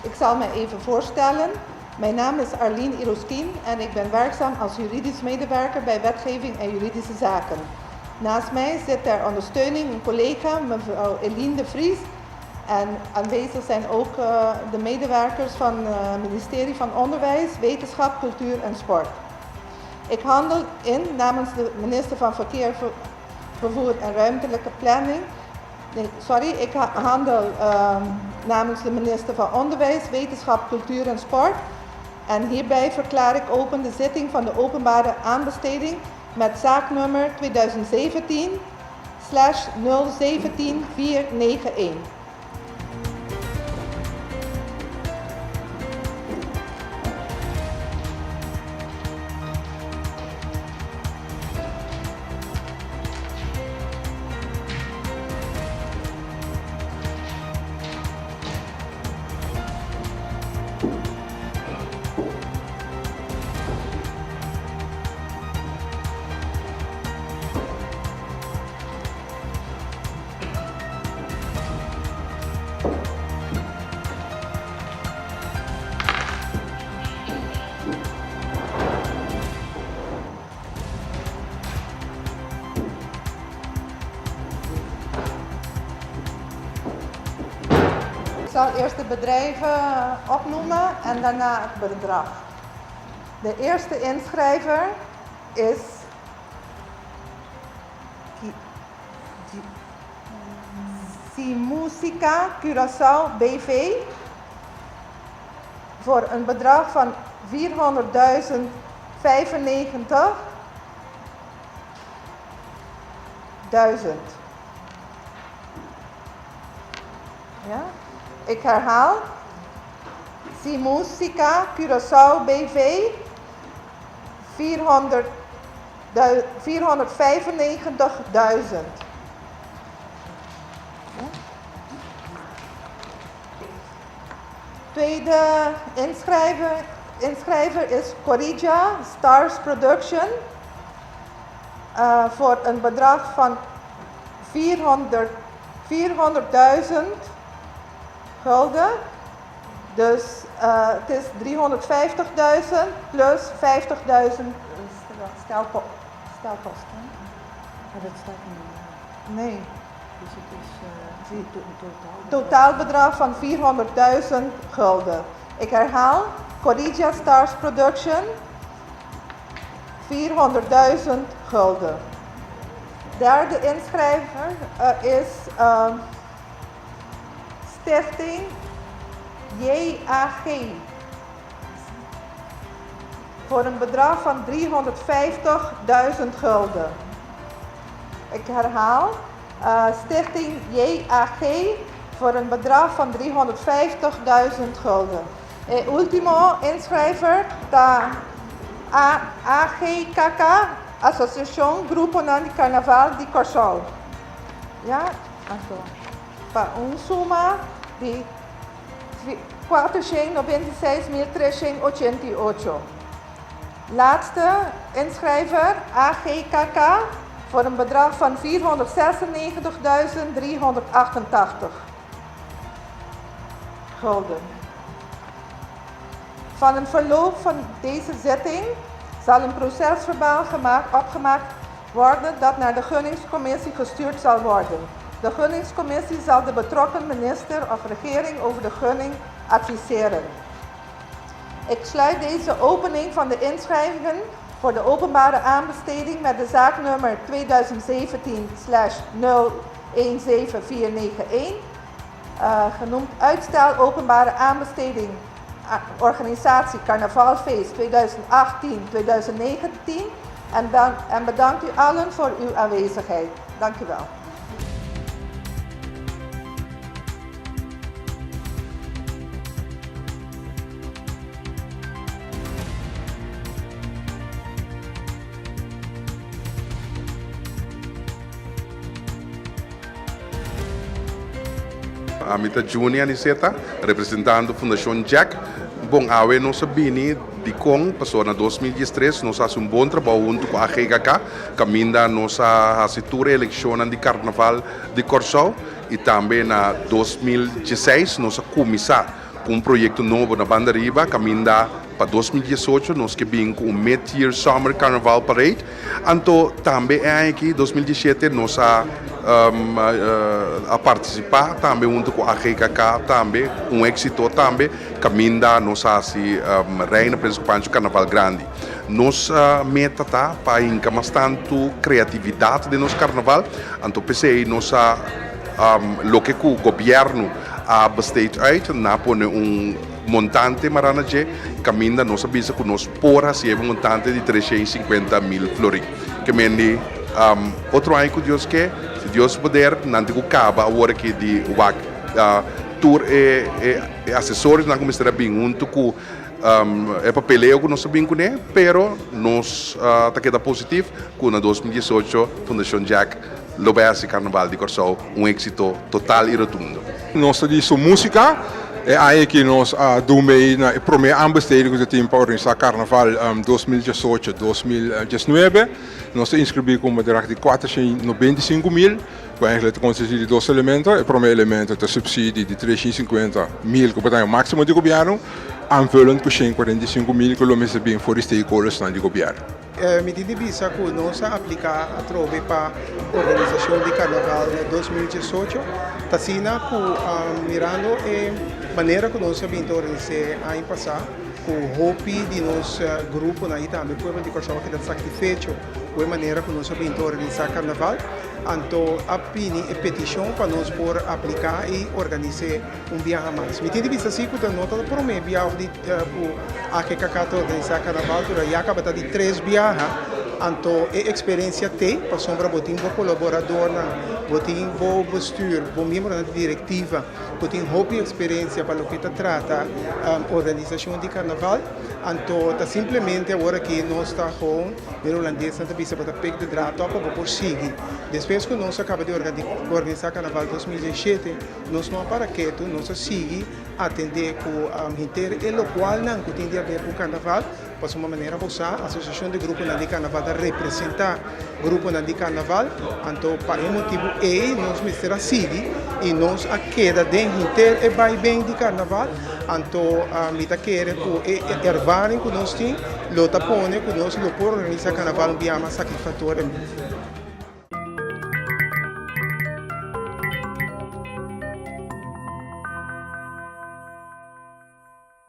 Ik zal me even voorstellen. Mijn naam is Arlene Iroskin en ik ben werkzaam als juridisch medewerker bij Wetgeving en Juridische Zaken. Naast mij zit ter ondersteuning een collega, mevrouw Eline de Vries. En aanwezig zijn ook de medewerkers van het ministerie van Onderwijs, Wetenschap, Cultuur en Sport. Ik handel in namens de minister van Verkeer, Vervoer en Ruimtelijke Planning. Ik handel namens de minister van Onderwijs, Wetenschap, Cultuur en Sport. En hierbij verklaar ik open de zitting van de openbare aanbesteding met zaaknummer 2017/017491. Ik zal eerst de bedrijven opnoemen en daarna het bedrag. De eerste inschrijver is Simusica Curaçao BV voor een bedrag van 400.095.000. Ja? Ik herhaal. Simusica Curaçao BV 495.000. Tweede inschrijver is Corija Stars Production voor een bedrag van 400.000 gulden. Dus het is 350.000 plus 50.000 stelkosten. Maar dat staat niet. Nee. Dus het is een Totaalbedrag van 400.000 gulden. Ik herhaal. Corija Stars Production 400.000 gulden. Derde inschrijver is Stichting JAG voor een bedrag van 350.000 gulden. Ik herhaal. Stichting JAG voor een bedrag van 350.000 gulden. Ultimo inschrijver da AGKK, Associação Grupo Nandi Carnaval de Corsol. Ja, also, para suma de 496.388. Laatste inschrijver AGKK voor een bedrag van 496.388 gulden. Van een verloop van deze zitting zal een procesverbaal opgemaakt worden dat naar de gunningscommissie gestuurd zal worden. De gunningscommissie zal de betrokken minister of regering over de gunning adviseren. Ik sluit deze opening van de inschrijvingen voor de openbare aanbesteding met de zaaknummer 2017/017491, genoemd uitstel openbare aanbesteding organisatie Carnavalfeest 2018-2019 en bedankt u allen voor uw aanwezigheid. Dank u wel. Amita Junior Aniceta, representando Fundação Jack. Bom, awe nossa bini de com passou na 2013, nós fazemos bom trabalho junto com a GKK, caminha nossa assinatura eleição de Carnaval de Corsol e também na 2016 nós começamos com projeto novo na Banda Riba, caminda para 2018, nós que vim com o Mid-Year Summer Carnaval Parade. Então, também aqui, 2017, nós a participar também junto com a GKK, também um êxito também, caminda nossa assim, Reina Principante Carnaval Grande. Nossa meta tá para inca bastante criatividade de nosso carnaval, então pensei nossa lo que o governo a besteed uit, na pone montante maranaje, caminda nossa bisa com nós porra se um montante de 350.000 flori. Que mendi outro ano que Deus quer, se Deus puder, não digo caba agora que de tour e assessores na começar bem junto com é papeleo que nós sabemos que é, pero nós tá queda positivo com na 2018 Fundação Jack Lobesse Carnaval de Corsol êxito total e rotundo. Nós disso música é aí que nós do meio na primeira ambesteding que tem para organizar Carnaval 2018-2019 nós inscrevemos com uma direct de 495.000 que eigenlijk consiste de dois elementos. O primeiro elemento é o subsídio de 350.000 que é o máximo do governo, aanvullend com 145.000 que nós recebemos por stakeholders do governo. Medida visa que nós aplicar a trove para a organização de Carnaval de 2018, está sendo mirando a maneira que nós vamos organizar ano passado, com o hope de nosso grupo na também foi uma coisa que dá sacrifício, com a maneira que nós vamos organizar Carnaval. Então, a petição para nós por aplicar e organizar viagem mais. Me tem de vista assim que a nota para mim viagem de a que organizar Carnaval, e acaba de 3 viagens. Então, a experiência tem, para sombra, botim bom colaborador, botim bom bestuur, bom membro da diretiva, botim boa experiência para o que trata a organização de Carnaval. Então, tá simplesmente agora que nós está com o holandês, não visa para pegar de drato para por seguir. Depois que nós acaba de organizar Carnaval 2017, nós não para quieto, nós seguimos atender com o inteiro, e o qual não tem a ver com o Carnaval, para uma maneira usar a associação de grupo de Carnaval a representar grupo de Carnaval. Então, para esse motivo, nós mistura seguir e nós a queda dentro inteiro e vai bem de Carnaval. Então, a mita quer que ervarem que nós temos, lo tapone que nós lo por organizar Carnaval um dia mais sacrificatório.